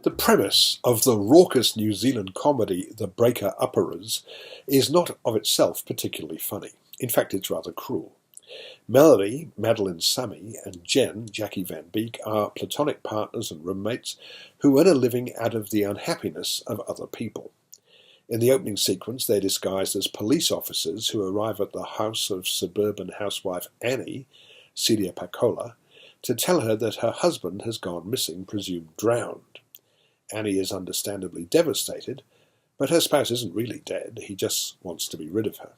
The premise of the raucous New Zealand comedy The Breaker-Upperers is not of itself particularly funny. In fact, it's rather cruel. Melody, Madeline Sammy, and Jen, Jackie Van Beek, are platonic partners and roommates who earn a living out of the unhappiness of other people. In the opening sequence, they're disguised as police officers who arrive at the house of suburban housewife Annie, Celia Pacola, to tell her that her husband has gone missing, presumed drowned. Annie is understandably devastated, but her spouse isn't really dead, he just wants to be rid of her.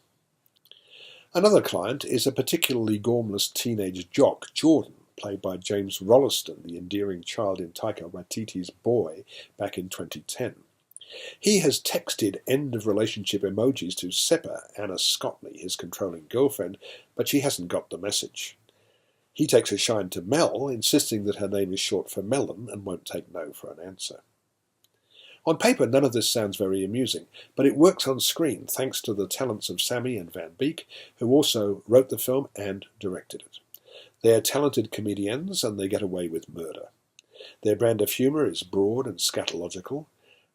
Another client is a particularly gormless teenage jock, Jordan, played by James Rolleston, the endearing child in Taika Waititi's Boy back in 2010. He has texted end-of-relationship emojis to Seppa, Anna Scotney, his controlling girlfriend, but she hasn't got the message. He takes a shine to Mel, insisting that her name is short for Melon and won't take no for an answer. On paper, none of this sounds very amusing, but it works on screen thanks to the talents of Sammy and Van Beek, who also wrote the film and directed it. They are talented comedians and they get away with murder. Their brand of humour is broad and scatological.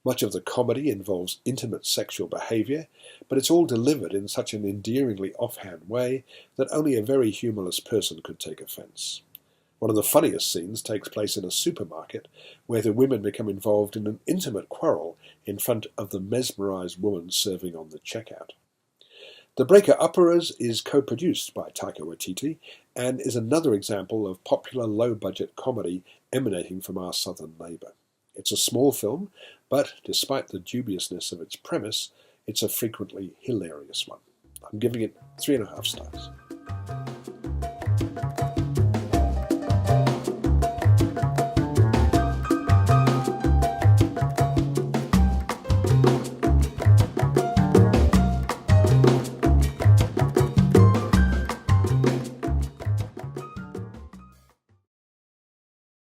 Much of the comedy involves intimate sexual behaviour, but it's all delivered in such an endearingly offhand way that only a very humourless person could take offence. One of the funniest scenes takes place in a supermarket where the women become involved in an intimate quarrel in front of the mesmerised woman serving on the checkout. The Breaker-Upperers is co-produced by Taika Waititi and is another example of popular low-budget comedy emanating from our southern neighbour. It's a small film, but despite the dubiousness of its premise, it's a frequently hilarious one. I'm giving it 3.5 stars.